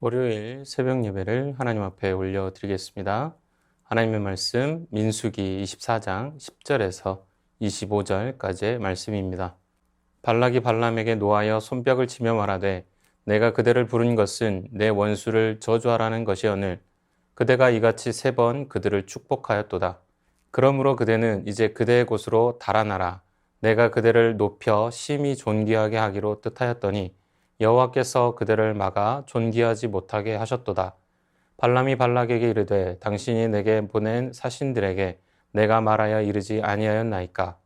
월요일 새벽 예배를 하나님 앞에 올려드리겠습니다. 하나님의 말씀 민수기 24장 10절에서 25절까지의 말씀입니다. 발락이 발람에게 노하여 손뼉을 치며 말하되 내가 그대를 부른 것은 내 원수를 저주하라는 것이오늘 그대가 이같이 3번 그들을 축복하였도다. 그러므로 그대는 이제 그대의 곳으로 달아나라. 내가 그대를 높여 심히 존귀하게 하기로 뜻하였더니 여호와께서 그대를 막아 존귀하지 못하게 하셨도다. 발람이 발락에게 이르되 당신이 내게 보낸 사신들에게 내가 말하여 이르지 아니하였나이까.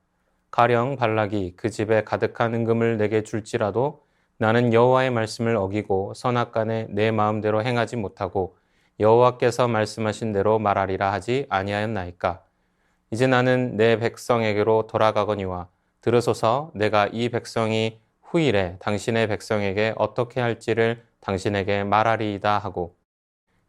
가령 발락이 그 집에 가득한 은금을 내게 줄지라도 나는 여호와의 말씀을 어기고 선악간에 내 마음대로 행하지 못하고 여호와께서 말씀하신 대로 말하리라 하지 아니하였나이까. 이제 나는 내 백성에게로 돌아가거니와 들으소서. 내가 이 백성이 후일에 당신의 백성에게 어떻게 할지를 당신에게 말하리이다 하고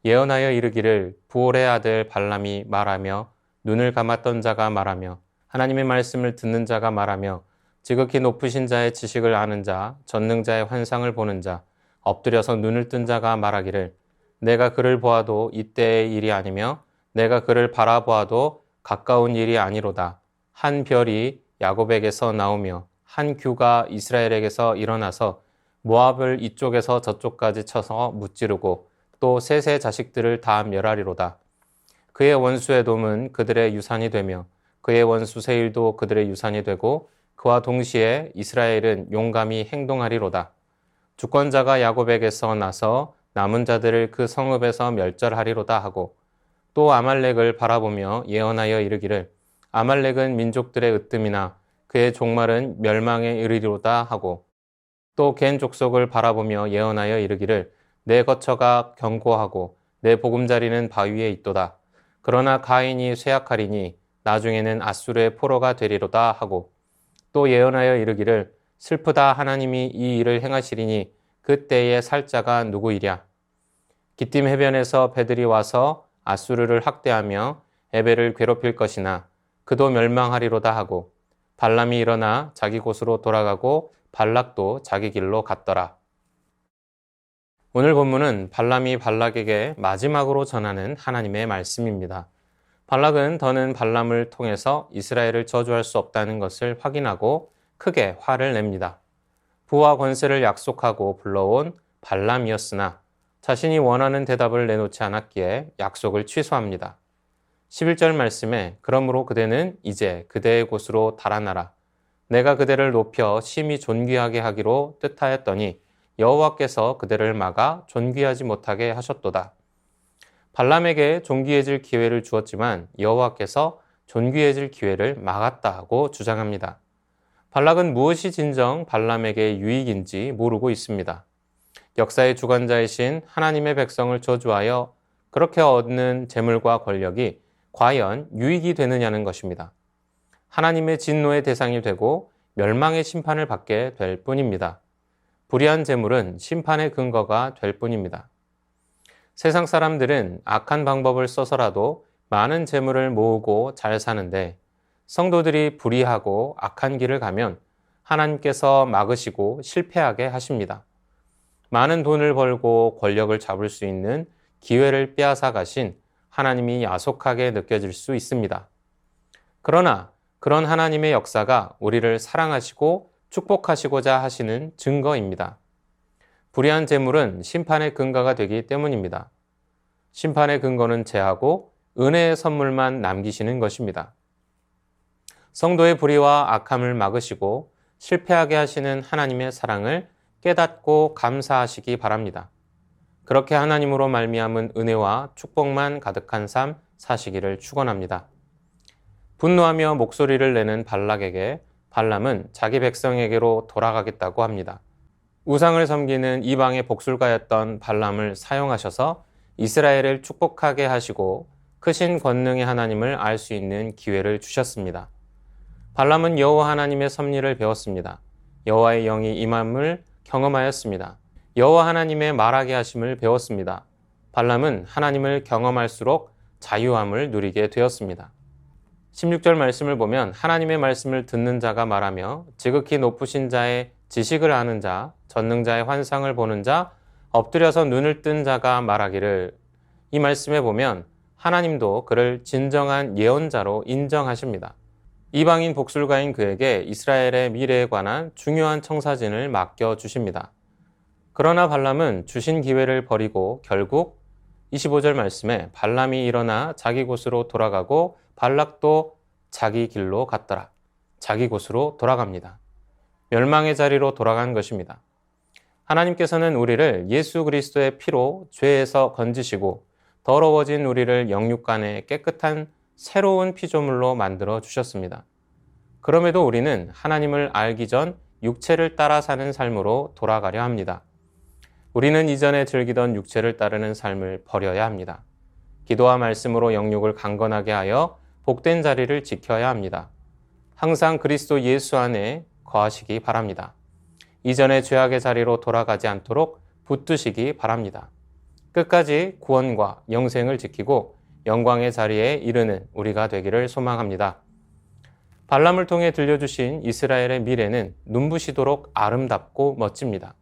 예언하여 이르기를 부올의 아들 발람이 말하며 눈을 감았던 자가 말하며 하나님의 말씀을 듣는 자가 말하며 지극히 높으신 자의 지식을 아는 자 전능자의 환상을 보는 자 엎드려서 눈을 뜬 자가 말하기를 내가 그를 보아도 이때의 일이 아니며 내가 그를 바라보아도 가까운 일이 아니로다. 한 별이 야곱에게서 나오며 한 규가 이스라엘에게서 일어나서 모압을 이쪽에서 저쪽까지 쳐서 무찌르고 또 셋의 자식들을 다 멸하리로다. 그의 원수 에돔은 그들의 유산이 되며 그의 원수 세일도 그들의 유산이 되고 그와 동시에 이스라엘은 용감히 행동하리로다. 주권자가 야곱에게서 나서 남은 자들을 그 성읍에서 멸절하리로다 하고 또 아말렉을 바라보며 예언하여 이르기를 아말렉은 민족들의 으뜸이나 그의 종말은 멸망에 이르리로다 하고 또 겐 족속을 바라보며 예언하여 이르기를 내 거처가 견고하고 내 보금자리는 바위에 있도다. 그러나 가인이 쇠약하리니 나중에는 아수르의 포로가 되리로다 하고 또 예언하여 이르기를 슬프다. 하나님이 이 일을 행하시리니 그때에 살 자가 누구이랴. 기띔 해변에서 배들이 와서 아수르를 학대하며 에벨을 괴롭힐 것이나 그도 멸망하리로다 하고 발람이 일어나 자기 곳으로 돌아가고 발락도 자기 길로 갔더라. 오늘 본문은 발람이 발락에게 마지막으로 전하는 하나님의 말씀입니다. 발락은 더는 발람을 통해서 이스라엘을 저주할 수 없다는 것을 확인하고 크게 화를 냅니다. 부와 권세를 약속하고 불러온 발람이었으나 자신이 원하는 대답을 내놓지 않았기에 약속을 취소합니다. 11절 말씀에 그러므로 그대는 이제 그대의 곳으로 달아나라. 내가 그대를 높여 심히 존귀하게 하기로 뜻하였더니 여호와께서 그대를 막아 존귀하지 못하게 하셨도다. 발람에게 존귀해질 기회를 주었지만 여호와께서 존귀해질 기회를 막았다고 주장합니다. 발락은 무엇이 진정 발람에게 유익인지 모르고 있습니다. 역사의 주관자이신 하나님의 백성을 저주하여 그렇게 얻는 재물과 권력이 과연 유익이 되느냐는 것입니다. 하나님의 진노의 대상이 되고 멸망의 심판을 받게 될 뿐입니다. 불의한 재물은 심판의 근거가 될 뿐입니다. 세상 사람들은 악한 방법을 써서라도 많은 재물을 모으고 잘 사는데 성도들이 불의하고 악한 길을 가면 하나님께서 막으시고 실패하게 하십니다. 많은 돈을 벌고 권력을 잡을 수 있는 기회를 빼앗아 가신 하나님이 야속하게 느껴질 수 있습니다. 그러나 그런 하나님의 역사가 우리를 사랑하시고 축복하시고자 하시는 증거입니다. 불의한 재물은 심판의 근거가 되기 때문입니다. 심판의 근거는 제하고 은혜의 선물만 남기시는 것입니다. 성도의 불의와 악함을 막으시고 실패하게 하시는 하나님의 사랑을 깨닫고 감사하시기 바랍니다. 그렇게 하나님으로 말미암은 은혜와 축복만 가득한 삶 사시기를 축원합니다. 분노하며 목소리를 내는 발락에게 발람은 자기 백성에게로 돌아가겠다고 합니다. 우상을 섬기는 이방의 복술가였던 발람을 사용하셔서 이스라엘을 축복하게 하시고 크신 권능의 하나님을 알 수 있는 기회를 주셨습니다. 발람은 여호와 하나님의 섭리를 배웠습니다. 여호와의 영이 임함을 경험하였습니다. 여호와 하나님의 말하게 하심을 배웠습니다. 발람은 하나님을 경험할수록 자유함을 누리게 되었습니다. 16절 말씀을 보면 하나님의 말씀을 듣는 자가 말하며 지극히 높으신 자의 지식을 아는 자, 전능자의 환상을 보는 자, 엎드려서 눈을 뜬 자가 말하기를, 이 말씀에 보면 하나님도 그를 진정한 예언자로 인정하십니다. 이방인 복술가인 그에게 이스라엘의 미래에 관한 중요한 청사진을 맡겨주십니다. 그러나 발람은 주신 기회를 버리고 결국 25절 말씀에 발람이 일어나 자기 곳으로 돌아가고 발락도 자기 길로 갔더라. 자기 곳으로 돌아갑니다. 멸망의 자리로 돌아간 것입니다. 하나님께서는 우리를 예수 그리스도의 피로 죄에서 건지시고 더러워진 우리를 영육간에 깨끗한 새로운 피조물로 만들어 주셨습니다. 그럼에도 우리는 하나님을 알기 전 육체를 따라 사는 삶으로 돌아가려 합니다. 우리는 이전에 즐기던 육체를 따르는 삶을 버려야 합니다. 기도와 말씀으로 영육을 강건하게 하여 복된 자리를 지켜야 합니다. 항상 그리스도 예수 안에 거하시기 바랍니다. 이전의 죄악의 자리로 돌아가지 않도록 붙드시기 바랍니다. 끝까지 구원과 영생을 지키고 영광의 자리에 이르는 우리가 되기를 소망합니다. 발람을 통해 들려주신 이스라엘의 미래는 눈부시도록 아름답고 멋집니다.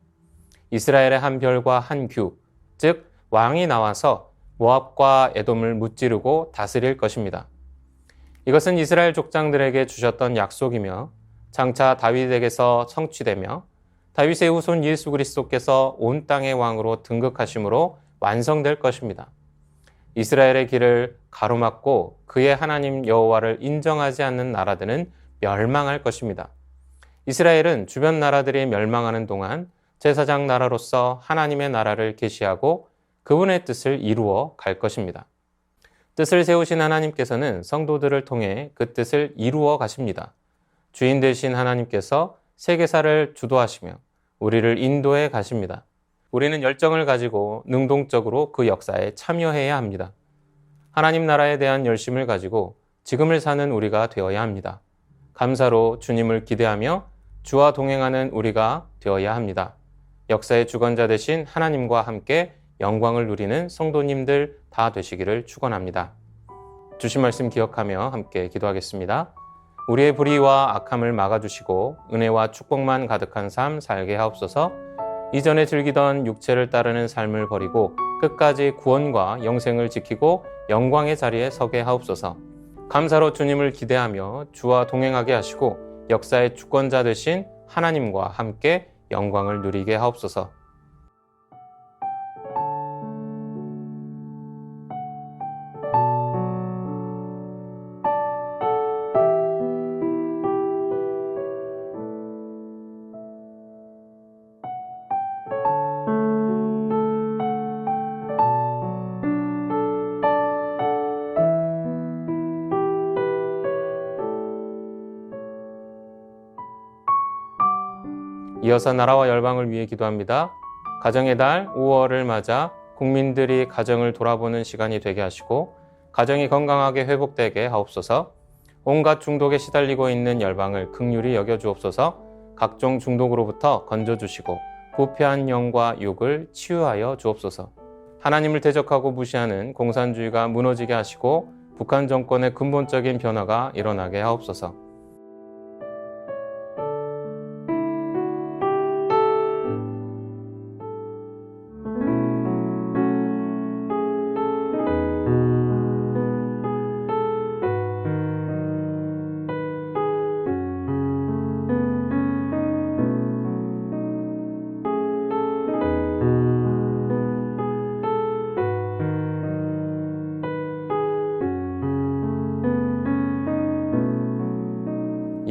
이스라엘의 한 별과 한 규, 즉 왕이 나와서 모압과 에돔을 무찌르고 다스릴 것입니다. 이것은 이스라엘 족장들에게 주셨던 약속이며 장차 다윗에게서 성취되며 다윗의 후손 예수 그리스도께서 온 땅의 왕으로 등극하심으로 완성될 것입니다. 이스라엘의 길을 가로막고 그의 하나님 여호와를 인정하지 않는 나라들은 멸망할 것입니다. 이스라엘은 주변 나라들이 멸망하는 동안 제사장 나라로서 하나님의 나라를 계시하고 그분의 뜻을 이루어 갈 것입니다. 뜻을 세우신 하나님께서는 성도들을 통해 그 뜻을 이루어 가십니다. 주인 되신 하나님께서 세계사를 주도하시며 우리를 인도해 가십니다. 우리는 열정을 가지고 능동적으로 그 역사에 참여해야 합니다. 하나님 나라에 대한 열심을 가지고 지금을 사는 우리가 되어야 합니다. 감사로 주님을 기대하며 주와 동행하는 우리가 되어야 합니다. 역사의 주관자 되신 하나님과 함께 영광을 누리는 성도님들 다 되시기를 축원합니다. 주신 말씀 기억하며 함께 기도하겠습니다. 우리의 불의와 악함을 막아주시고 은혜와 축복만 가득한 삶 살게 하옵소서. 이전에 즐기던 육체를 따르는 삶을 버리고 끝까지 구원과 영생을 지키고 영광의 자리에 서게 하옵소서. 감사로 주님을 기대하며 주와 동행하게 하시고 역사의 주권자 되신 하나님과 함께 영광을 누리게 하옵소서. 이어서 나라와 열방을 위해 기도합니다. 가정의 달 5월을 맞아 국민들이 가정을 돌아보는 시간이 되게 하시고 가정이 건강하게 회복되게 하옵소서. 온갖 중독에 시달리고 있는 열방을 긍휼히 여겨주옵소서. 각종 중독으로부터 건져주시고 부패한 영과 욕을 치유하여 주옵소서. 하나님을 대적하고 무시하는 공산주의가 무너지게 하시고 북한 정권의 근본적인 변화가 일어나게 하옵소서.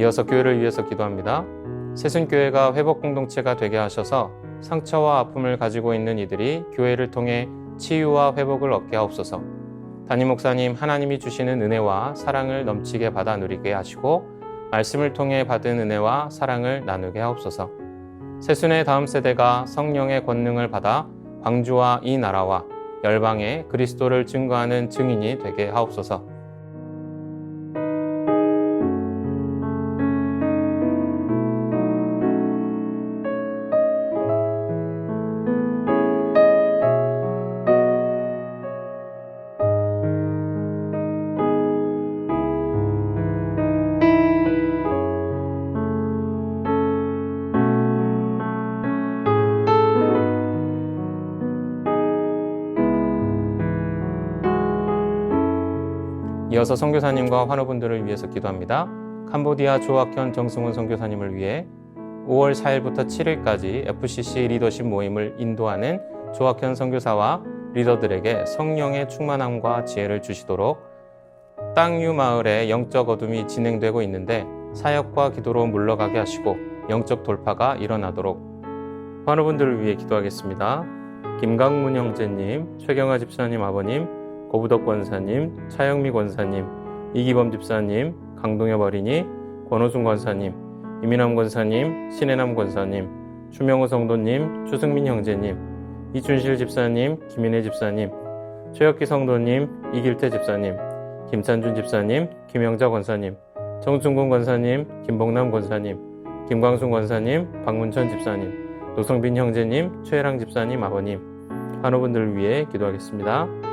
이어서 교회를 위해서 기도합니다. 새순교회가 회복 공동체가 되게 하셔서 상처와 아픔을 가지고 있는 이들이 교회를 통해 치유와 회복을 얻게 하옵소서. 담임 목사님, 하나님이 주시는 은혜와 사랑을 넘치게 받아 누리게 하시고 말씀을 통해 받은 은혜와 사랑을 나누게 하옵소서. 새순의 다음 세대가 성령의 권능을 받아 광주와 이 나라와 열방에 그리스도를 증거하는 증인이 되게 하옵소서. 이어서 선교사님과 환우분들을 위해서 기도합니다. 캄보디아 조학현 정승훈 선교사님을 위해 5월 4일부터 7일까지 FCC 리더십 모임을 인도하는 조학현 선교사와 리더들에게 성령의 충만함과 지혜를 주시도록, 땅유 마을에 영적 어둠이 진행되고 있는데 사역과 기도로 물러가게 하시고 영적 돌파가 일어나도록 환우분들을 위해 기도하겠습니다. 김강문 형제님, 최경아 집사님 아버님, 고부덕 권사님, 차영미 권사님, 이기범 집사님, 강동엽 어린이, 권호순 권사님, 이민남 권사님, 신혜남 권사님, 추명호 성도님, 추승민 형제님, 이춘실 집사님, 김인혜 집사님, 최혁기 성도님, 이길태 집사님, 김찬준 집사님, 김영자 권사님, 정순근 권사님, 김봉남 권사님, 김광순 권사님, 박문천 집사님, 노성빈 형제님, 최혜랑 집사님 아버님, 환우분들을 위해 기도하겠습니다.